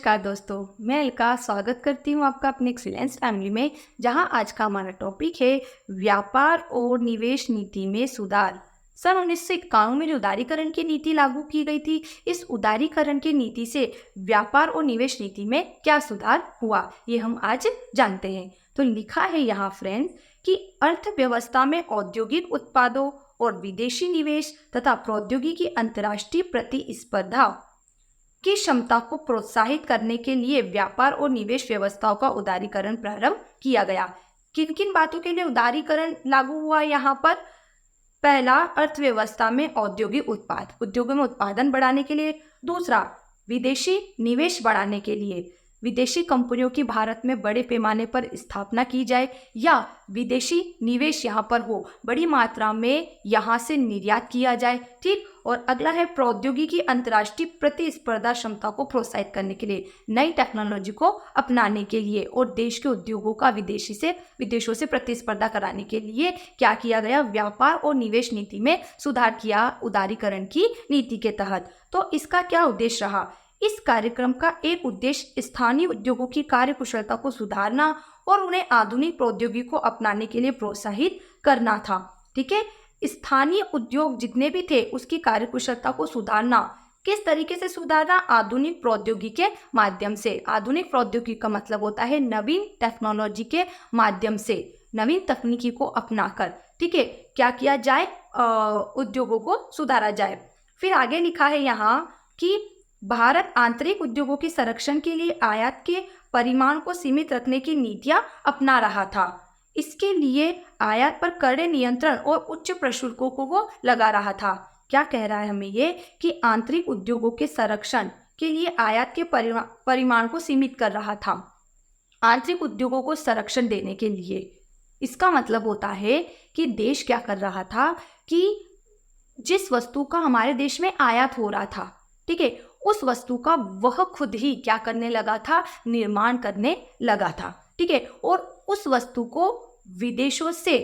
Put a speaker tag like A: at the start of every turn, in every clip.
A: नमस्कार दोस्तों, मैं अलका स्वागत करती हूँ आपका अपने एक्सीलेंस फैमिली में। जहाँ आज का हमारा टॉपिक है व्यापार और निवेश नीति में सुधार। सन 1951 में जो उदारीकरण की नीति लागू की गई थी, इस उदारीकरण की नीति से व्यापार और निवेश नीति में क्या सुधार हुआ, ये हम आज जानते हैं। तो लिखा है यहाँ फ्रेंड्स कि अर्थव्यवस्था में औद्योगिक उत्पादों और विदेशी निवेश तथा प्रौद्योगिकी अंतर्राष्ट्रीय प्रतिस्पर्धा की क्षमता को प्रोत्साहित करने के लिए व्यापार और निवेश व्यवस्थाओं का उदारीकरण प्रारंभ किया गया। किन किन बातों के लिए उदारीकरण लागू हुआ यहाँ पर? पहला, अर्थव्यवस्था में औद्योगिक उत्पाद, उद्योगों में उत्पादन बढ़ाने के लिए। दूसरा, विदेशी निवेश बढ़ाने के लिए, विदेशी कंपनियों की भारत में बड़े पैमाने पर स्थापना की जाए या विदेशी निवेश यहाँ पर हो, बड़ी मात्रा में यहाँ से निर्यात किया जाए। ठीक। और अगला है प्रौद्योगिकी अंतर्राष्ट्रीय प्रतिस्पर्धा क्षमता को प्रोत्साहित करने के लिए, नई टेक्नोलॉजी को अपनाने के लिए और देश के उद्योगों का विदेशों से प्रतिस्पर्धा कराने के लिए क्या किया गया? व्यापार और निवेश नीति में सुधार किया उदारीकरण की नीति के तहत। तो इसका क्या उद्देश्य रहा? इस कार्यक्रम का एक उद्देश्य स्थानीय उद्योगों की कार्यकुशलता को सुधारना और उन्हें आधुनिक प्रौद्योगिकी को अपनाने के लिए प्रोत्साहित करना था। ठीक है, स्थानीय उद्योग जितने भी थे उसकी कार्यकुशलता को सुधारना। किस तरीके से सुधारना? आधुनिक प्रौद्योगिकी के माध्यम से। आधुनिक प्रौद्योगिकी का मतलब होता है नवीन टेक्नोलॉजी के माध्यम से, नवीन तकनीकी को अपनाकर। ठीक है, क्या किया जाए? उद्योगों को सुधारा जाए। फिर आगे लिखा है यहाँ कि भारत आंतरिक उद्योगों के संरक्षण के लिए आयात के परिमाण को सीमित रखने की नीतियां अपना रहा था। इसके लिए आयात पर कड़े नियंत्रण और उच्च प्रशुल्कों को वो लगा रहा था। क्या कह रहा है हमें ये कि आंतरिक उद्योगों के संरक्षण के लिए आयात के परिमाण को सीमित कर रहा था, आंतरिक उद्योगों को संरक्षण देने के लिए। इसका मतलब होता है कि देश क्या कर रहा था कि जिस वस्तु का हमारे देश में आयात हो रहा था, ठीक है, उस वस्तु का वह खुद ही क्या करने लगा था? निर्माण करने लगा था। ठीक है, और उस वस्तु को विदेशों से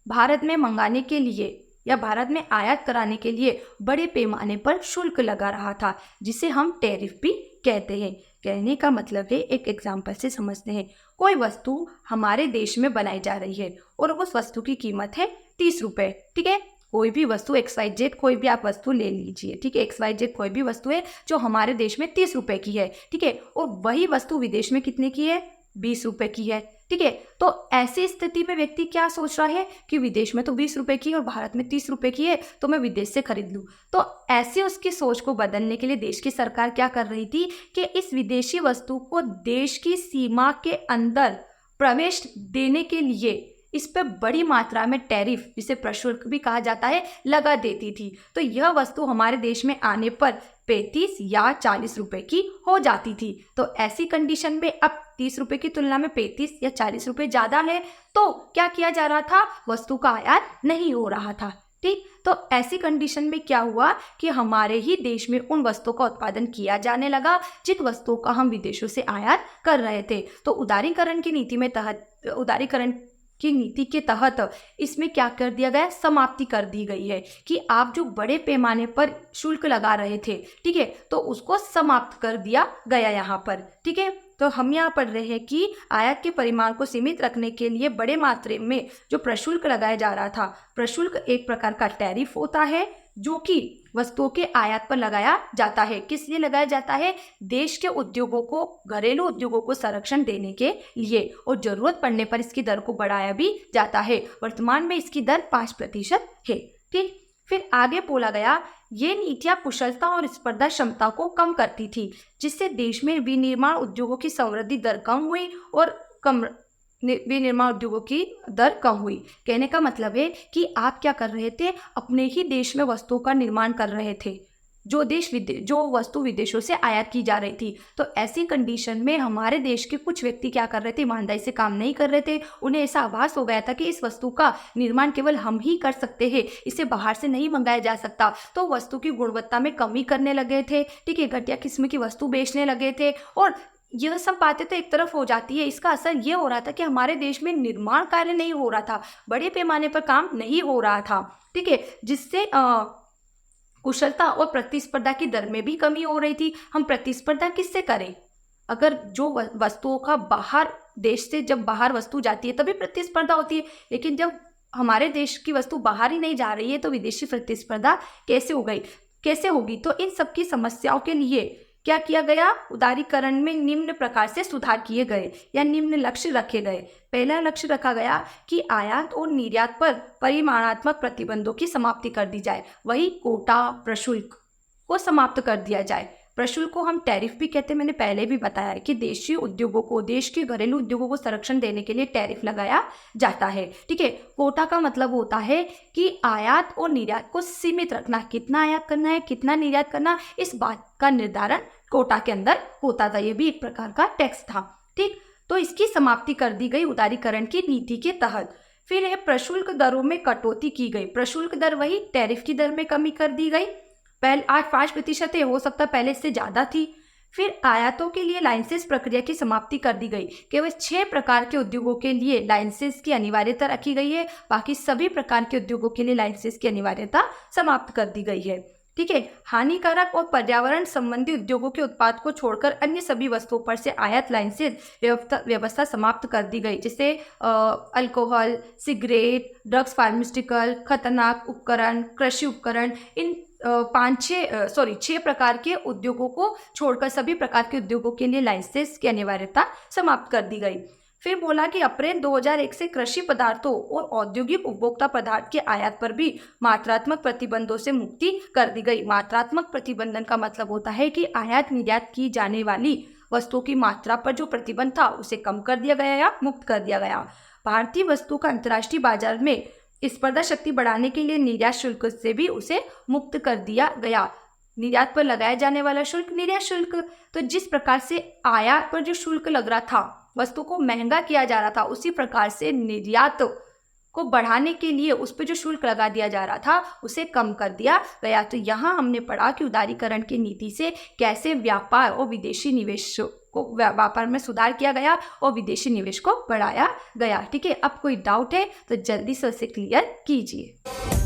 A: भारत में मंगाने के लिए या भारत में आयात कराने के लिए बड़े पैमाने पर शुल्क लगा रहा था, जिसे हम टैरिफ भी कहते हैं। कहने का मतलब है, एक एग्जाम्पल से समझते हैं। कोई वस्तु हमारे देश में बनाई जा रही है और उस वस्तु की कीमत है 30 रुपये। ठीक है, कोई भी वस्तु XYZ, कोई भी आप वस्तु ले लीजिए। ठीक है, XYZ कोई भी वस्तु है जो हमारे देश में 30 रुपए की है। ठीक है, और वही वस्तु विदेश में कितने की है? 20 रुपए की है। ठीक है, तो ऐसी स्थिति में व्यक्ति क्या सोच रहा है कि विदेश में तो 20 रुपए की है और भारत में 30 रुपए की है, तो मैं विदेश से खरीद लूँ। तो ऐसे उसकी सोच को बदलने के लिए देश की सरकार क्या कर रही थी कि इस विदेशी वस्तु को देश की सीमा के अंदर प्रवेश देने के लिए इस पर बड़ी मात्रा में टैरिफ, जिसे प्रशुल्क भी कहा जाता है, लगा देती थी। तो यह वस्तु हमारे देश में आने पर 35 या 40 रुपए की हो जाती थी। तो ऐसी कंडीशन में अब 30 रुपए की तुलना में 35 या 40 रुपए ज़्यादा है, तो क्या किया जा रहा था? वस्तु का आयात नहीं हो रहा था। ठीक, तो ऐसी कंडीशन में क्या हुआ कि हमारे ही देश में उन वस्तुओं का उत्पादन किया जाने लगा जिन वस्तुओं का हम विदेशों से आयात कर रहे थे। तो उदारीकरण की नीति के तहत इसमें क्या कर दिया गया? समाप्ति कर दी गई है कि आप जो बड़े पैमाने पर शुल्क लगा रहे थे, ठीक है, तो उसको समाप्त कर दिया गया यहाँ पर। ठीक है, तो हम यहाँ पढ़ रहे हैं कि आयात के परिमाण को सीमित रखने के लिए बड़े मात्रा में जो प्रशुल्क लगाया जा रहा था, प्रशुल्क एक प्रकार का टैरिफ होता है जो कि वस्तुओं के आयात पर लगाया जाता है। किस लिए लगाया जाता है? देश के उद्योगों को, घरेलू उद्योगों को संरक्षण देने के लिए, और जरूरत पड़ने पर इसकी दर को बढ़ाया भी जाता है। वर्तमान में इसकी दर 5% है। ठीक, फिर आगे बोला गया, ये नीतियां कुशलता और स्पर्धा क्षमता को कम करती थी, जिससे देश में विनिर्माण उद्योगों की संवृद्धि दर कम हुई और विनिर्माण उद्योगों की दर कम हुई। कहने का मतलब है कि आप क्या कर रहे थे? अपने ही देश में वस्तुओं का निर्माण कर रहे थे, जो वस्तु विदेशों से आयात की जा रही थी। तो ऐसी कंडीशन में हमारे देश के कुछ व्यक्ति क्या कर रहे थे? ईमानदारी से काम नहीं कर रहे थे। उन्हें ऐसा आभास हो गया था कि इस वस्तु का निर्माण केवल हम ही कर सकते हैं, इसे बाहर से नहीं मंगाया जा सकता। तो वस्तु की गुणवत्ता में कमी करने लगे थे। ठीक है, घटिया किस्म की वस्तु बेचने लगे थे। और यह सब बातें तो एक तरफ हो जाती है, इसका असर ये हो रहा था कि हमारे देश में निर्माण कार्य नहीं हो रहा था, बड़े पैमाने पर काम नहीं हो रहा था। ठीक है, जिससे कुशलता और प्रतिस्पर्धा की दर में भी कमी हो रही थी। हम प्रतिस्पर्धा किससे करें? अगर जो वस्तुओं का बाहर देश से जब बाहर वस्तु जाती है तभी प्रतिस्पर्धा होती है, लेकिन जब हमारे देश की वस्तु बाहर ही नहीं जा रही है तो विदेशी प्रतिस्पर्धा कैसे होगी। तो इन सब की समस्याओं के लिए क्या किया गया, उदारीकरण में निम्न प्रकार से सुधार किए गए या निम्न लक्ष्य रखे गए। पहला लक्ष्य रखा गया कि आयात और निर्यात पर परिमाणात्मक प्रतिबंधों की समाप्ति कर दी जाए, वही कोटा प्रशुल्क को समाप्त कर दिया जाए। प्रशुल्क को हम टैरिफ भी कहते हैं, मैंने पहले भी बताया है कि देशी उद्योगों को, देश के घरेलू उद्योगों को संरक्षण देने के लिए टैरिफ लगाया जाता है। ठीक है, कोटा का मतलब होता है कि आयात और निर्यात को सीमित रखना, कितना आयात करना है कितना निर्यात करना, इस बात का निर्धारण कोटा के अंदर होता था। ये भी एक प्रकार का टैक्स था। ठीक, तो इसकी समाप्ति कर दी गई उदारीकरण की नीति के तहत। फिर है प्रशुल्क दरों में कटौती की गई। प्रशुल्क दर वही टैरिफ की दर में कमी कर दी गई। पहले आज 5% है, हो सकता है पहले इससे ज़्यादा थी। फिर आयातों के लिए लाइसेंस प्रक्रिया की समाप्ति कर दी गई। केवल 6 प्रकार के उद्योगों के लिए लाइसेंस की अनिवार्यता रखी गई है, बाकी सभी प्रकार के उद्योगों के लिए लाइसेंस की अनिवार्यता समाप्त कर दी गई है। ठीक है, हानिकारक और पर्यावरण संबंधी उद्योगों के उत्पाद को छोड़कर अन्य सभी वस्तुओं पर से आयात लाइसेंस व्यवस्था समाप्त कर दी गई, जैसे अल्कोहल, सिगरेट, ड्रग्स, फार्मास्यूटिकल, खतरनाक उपकरण, कृषि उपकरण, इन 6 प्रकार के उद्योगों को छोड़कर सभी प्रकार के उद्योगों के लिए लाइसेंस की अनिवार्यता समाप्त कर दी गई। फिर बोला कि अप्रैल 2001 से कृषि पदार्थों और औद्योगिक उपभोक्ता पदार्थ के आयात पर भी मात्रात्मक प्रतिबंधों से मुक्ति कर दी गई। मात्रात्मक प्रतिबंधन का मतलब होता है कि आयात निर्यात की जाने वाली वस्तुओं की मात्रा पर जो प्रतिबंध था उसे कम कर दिया गया या मुक्त कर दिया गया। भारतीय वस्तु का अंतर्राष्ट्रीय बाजार में स्पर्धा शक्ति बढ़ाने के लिए निर्यात शुल्क से भी उसे मुक्त कर दिया गया। निर्यात पर लगाया जाने वाला शुल्क निर्यात शुल्क, तो जिस प्रकार से आयात पर जो शुल्क लग रहा था, वस्तु को महंगा किया जा रहा था, उसी प्रकार से निर्यात को बढ़ाने के लिए उस पर जो शुल्क लगा दिया जा रहा था उसे कम कर दिया गया। तो यहाँ हमने पढ़ा कि उदारीकरण की नीति से कैसे व्यापार और विदेशी निवेश को व्यापार में सुधार किया गया और विदेशी निवेश को बढ़ाया गया। ठीक है, अब कोई डाउट है तो जल्दी से उसे क्लियर कीजिए।